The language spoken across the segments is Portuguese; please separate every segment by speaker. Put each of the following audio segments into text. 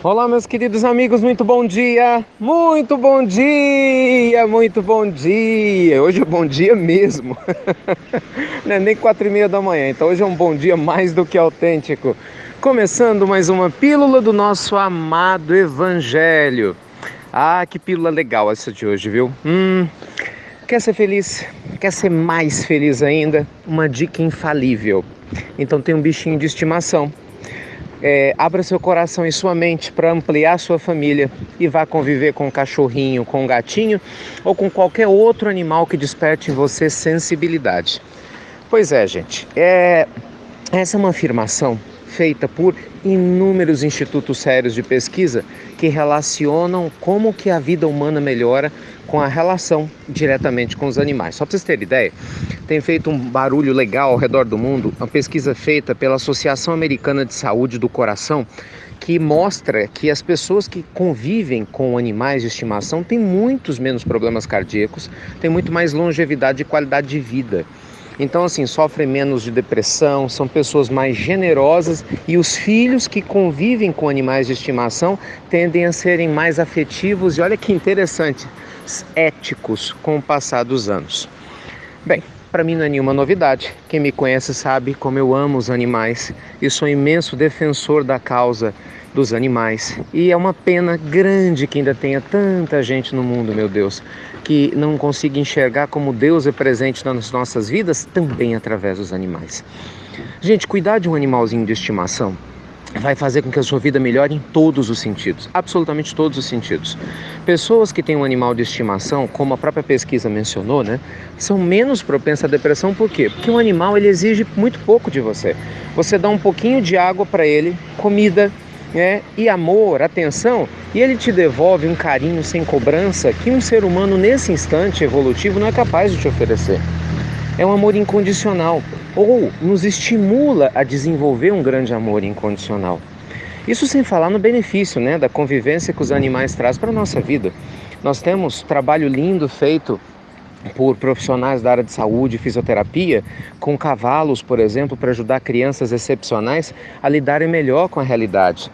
Speaker 1: Olá, meus queridos amigos, muito bom dia! Muito bom dia! Muito bom dia! Hoje é bom dia mesmo, não é nem 4:30 da manhã, então hoje é um bom dia mais do que autêntico. Começando mais uma pílula do nosso amado Evangelho. Ah, que pílula legal essa de hoje, viu? Quer ser feliz? Quer ser mais feliz ainda? Uma dica infalível. Então tem um bichinho de estimação. Abra seu coração e sua mente para ampliar sua família e vá conviver com um cachorrinho, com um gatinho ou com qualquer outro animal que desperte em você sensibilidade. Pois é, gente, essa é uma afirmação feita por inúmeros institutos sérios de pesquisa que relacionam como que a vida humana melhora com a relação diretamente com os animais. Só para vocês terem ideia, tem feito um barulho legal ao redor do mundo, uma pesquisa feita pela Associação Americana de Saúde do Coração, que mostra que as pessoas que convivem com animais de estimação têm muitos menos problemas cardíacos, têm muito mais longevidade e qualidade de vida. Então, assim, sofrem menos de depressão, são pessoas mais generosas e os filhos que convivem com animais de estimação tendem a serem mais afetivos e, olha que interessante, éticos com o passar dos anos. Bem, para mim não é nenhuma novidade. Quem me conhece sabe como eu amo os animais e sou imenso defensor da causa dos animais. E é uma pena grande que ainda tenha tanta gente no mundo, meu Deus, que não consiga enxergar como Deus é presente nas nossas vidas também através dos animais. Gente, cuidar de um animalzinho de estimação vai fazer com que a sua vida melhore em todos os sentidos, absolutamente todos os sentidos. Pessoas que têm um animal de estimação, como a própria pesquisa mencionou, né, são menos propensas à depressão. Por quê? Porque um animal ele exige muito pouco de você. Você dá um pouquinho de água para ele, comida, e amor, atenção, e ele te devolve um carinho sem cobrança que um ser humano nesse instante evolutivo não é capaz de te oferecer. É um amor incondicional, ou nos estimula a desenvolver um grande amor incondicional. Isso sem falar no benefício, da convivência que os animais trazem para a nossa vida. Nós temos trabalho lindo feito por profissionais da área de saúde e fisioterapia, com cavalos, por exemplo, para ajudar crianças excepcionais a lidarem melhor com a realidade.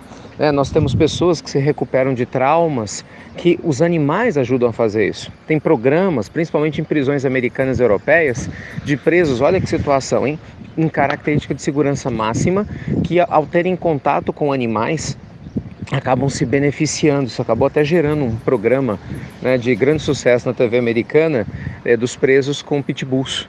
Speaker 1: Nós temos pessoas que se recuperam de traumas, que os animais ajudam a fazer isso. Tem programas, principalmente em prisões americanas e europeias, de presos, olha que situação, hein? Em característica de segurança máxima, que ao terem contato com animais, acabam se beneficiando. Isso acabou até gerando um programa, de grande sucesso na TV americana, dos presos com pitbulls,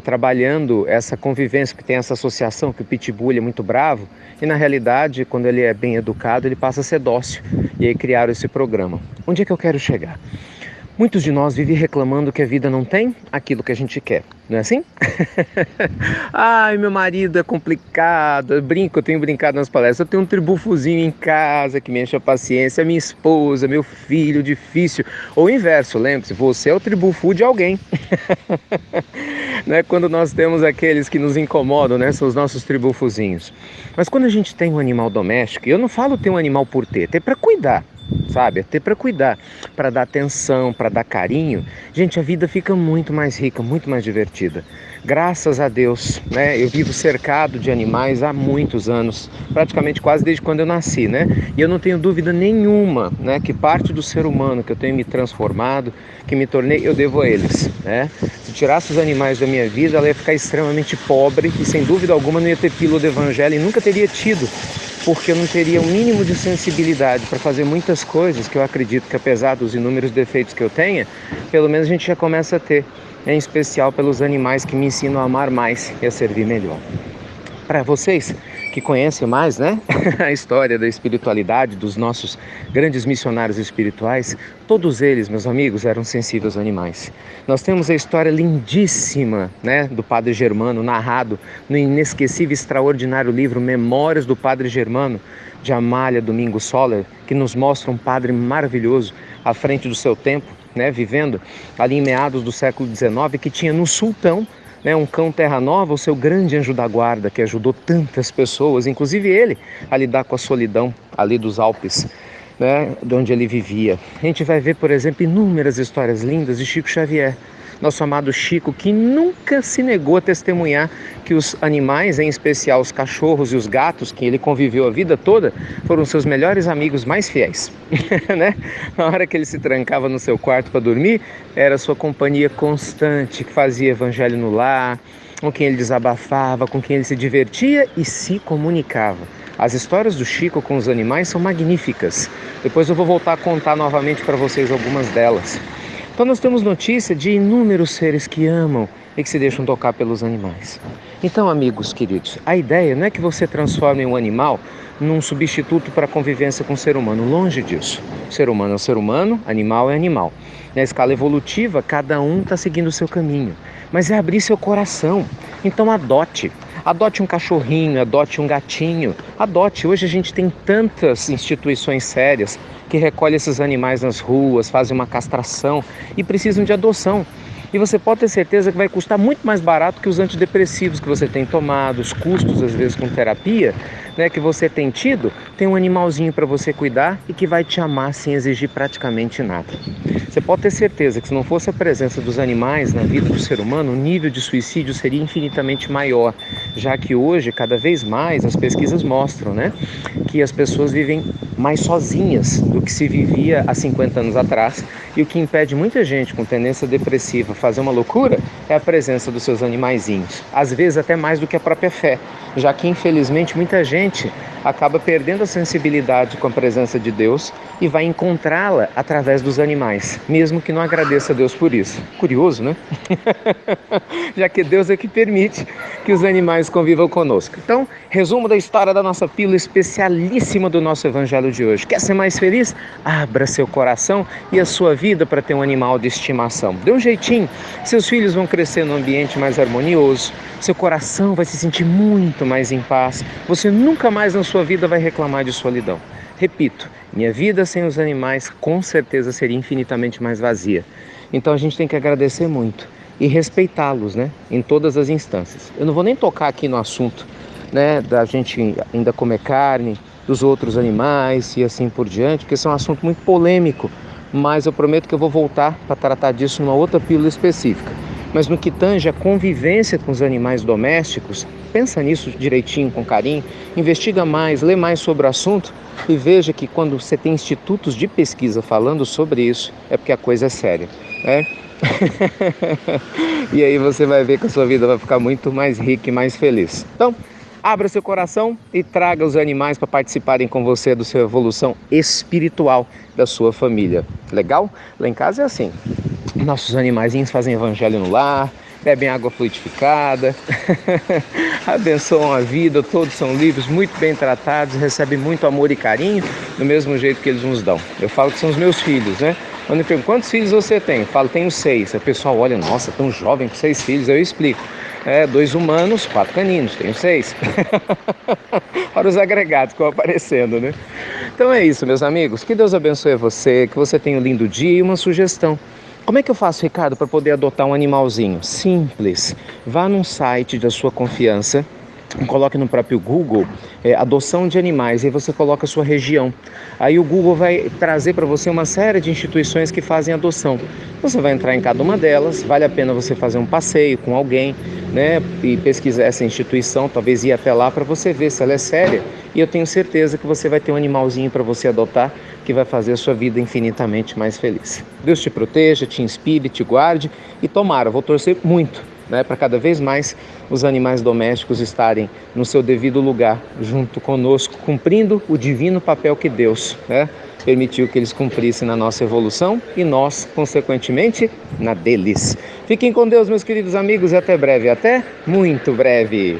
Speaker 1: trabalhando essa convivência, que tem essa associação que o pitbull é muito bravo e na realidade, quando ele é bem educado, ele passa a ser dócil, e aí criaram esse programa. Onde é que eu quero chegar? Muitos de nós vivem reclamando que a vida não tem aquilo que a gente quer, não é assim? Ai, meu marido é complicado, eu tenho brincado nas palestras, eu tenho um tribufozinho em casa que me enche a paciência, minha esposa, meu filho, difícil. Ou o inverso, lembre-se, você é o tribufu de alguém. Quando nós temos aqueles que nos incomodam, são os nossos tribufozinhos. Mas quando a gente tem um animal doméstico, eu não falo ter um animal por ter para cuidar. Sabe, ter para cuidar, para dar atenção, para dar carinho, gente, a vida fica muito mais rica, muito mais divertida. Graças a Deus, eu vivo cercado de animais há muitos anos, praticamente quase desde quando eu nasci, E eu não tenho dúvida nenhuma, que parte do ser humano que eu tenho me transformado, que me tornei, eu devo a eles, Se tirasse os animais da minha vida, ela ia ficar extremamente pobre e sem dúvida alguma não ia ter pílula do evangelho e nunca teria tido, porque eu não teria o mínimo de sensibilidade para fazer muitas coisas que eu acredito que, apesar dos inúmeros defeitos que eu tenha, pelo menos a gente já começa a ter, em especial pelos animais que me ensinam a amar mais e a servir melhor. Para vocês que conhecem mais, a história da espiritualidade dos nossos grandes missionários espirituais, todos eles, meus amigos, eram sensíveis aos animais. Nós temos a história lindíssima, do Padre Germano, narrado no inesquecível e extraordinário livro Memórias do Padre Germano, de Amália Domingos Soller, que nos mostra um padre maravilhoso à frente do seu tempo, vivendo ali em meados do século XIX, que tinha no Sultão, um cão terra nova, o seu grande anjo da guarda, que ajudou tantas pessoas, inclusive ele, a lidar com a solidão ali dos Alpes, de onde ele vivia. A gente vai ver, por exemplo, inúmeras histórias lindas de Chico Xavier, Nosso amado Chico, que nunca se negou a testemunhar que os animais, em especial os cachorros e os gatos, que ele conviveu a vida toda, foram seus melhores amigos mais fiéis. Né? Na hora que ele se trancava no seu quarto para dormir, era sua companhia constante, que fazia evangelho no lar, com quem ele desabafava, com quem ele se divertia e se comunicava. As histórias do Chico com os animais são magníficas. Depois eu vou voltar a contar novamente para vocês algumas delas. Então nós temos notícia de inúmeros seres que amam e que se deixam tocar pelos animais. Então, amigos queridos, a ideia não é que você transforme um animal num substituto para a convivência com o ser humano. Longe disso. O ser humano é o ser humano, animal é animal. Na escala evolutiva, cada um está seguindo o seu caminho. Mas é abrir seu coração. Então adote. Adote um cachorrinho, adote um gatinho, adote. Hoje a gente tem tantas instituições sérias que recolhem esses animais nas ruas, fazem uma castração e precisam de adoção. E você pode ter certeza que vai custar muito mais barato que os antidepressivos que você tem tomado, os custos às vezes com terapia, né, que você tem tido. Tem um animalzinho para você cuidar e que vai te amar sem exigir praticamente nada. Você pode ter certeza que se não fosse a presença dos animais na vida do ser humano, o nível de suicídio seria infinitamente maior, já que hoje, cada vez mais, as pesquisas mostram, né, que as pessoas vivem mais sozinhas do que se vivia há 50 anos atrás, e o que impede muita gente com tendência depressiva fazer uma loucura é a presença dos seus animaizinhos, às vezes até mais do que a própria fé, já que infelizmente muita gente acaba perdendo a sensibilidade com a presença de Deus e vai encontrá-la através dos animais, mesmo que não agradeça a Deus por isso. Curioso, né? Já que Deus é que permite que os animais convivam conosco. Então, resumo da história da nossa pílula especialíssima do nosso evangelho de hoje. Quer ser mais feliz? Abra seu coração e a sua vida para ter um animal de estimação. Dê um jeitinho, seus filhos vão crescer num ambiente mais harmonioso, seu coração vai se sentir muito mais em paz, você nunca mais na sua vida vai reclamar de solidão. Repito, minha vida sem os animais com certeza seria infinitamente mais vazia. Então a gente tem que agradecer muito e respeitá-los, né, em todas as instâncias. Eu não vou nem tocar aqui no assunto, né, da gente ainda comer carne, dos outros animais e assim por diante, porque esse é um assunto muito polêmico, mas eu prometo que eu vou voltar para tratar disso numa outra pílula específica. Mas no que tange a convivência com os animais domésticos, pensa nisso direitinho, com carinho, investiga mais, lê mais sobre o assunto e veja que quando você tem institutos de pesquisa falando sobre isso, é porque a coisa é séria, né? E aí você vai ver que a sua vida vai ficar muito mais rica e mais feliz. Então, abra seu coração e traga os animais para participarem com você da sua evolução espiritual da sua família. Legal? Lá em casa é assim. Nossos animaizinhos fazem evangelho no lar, bebem água fluidificada, abençoam a vida, todos são livres, muito bem tratados, recebem muito amor e carinho, do mesmo jeito que eles nos dão. Eu falo que são os meus filhos, né? Quando me perguntam, quantos filhos você tem? Eu falo, tenho 6. O pessoal olha, nossa, tão jovem, com 6 filhos. Eu explico. 2 humanos, 4 caninos, tenho 6. Para os agregados que vão aparecendo, né? Então é isso, meus amigos. Que Deus abençoe você, que você tenha um lindo dia e uma sugestão. Como é que eu faço, Ricardo, para poder adotar um animalzinho? Simples. Vá num site da sua confiança, coloque no próprio Google adoção de animais, e aí você coloca a sua região. Aí o Google vai trazer para você uma série de instituições que fazem adoção. Você vai entrar em cada uma delas, vale a pena você fazer um passeio com alguém, né, e pesquisar essa instituição, talvez ir até lá para você ver se ela é séria. E eu tenho certeza que você vai ter um animalzinho para você adotar que vai fazer a sua vida infinitamente mais feliz. Deus te proteja, te inspire, te guarde e tomara, vou torcer muito, né, para cada vez mais os animais domésticos estarem no seu devido lugar, junto conosco, cumprindo o divino papel que Deus, né, permitiu que eles cumprissem na nossa evolução e nós, consequentemente, na deles. Fiquem com Deus, meus queridos amigos, e até breve, até muito breve.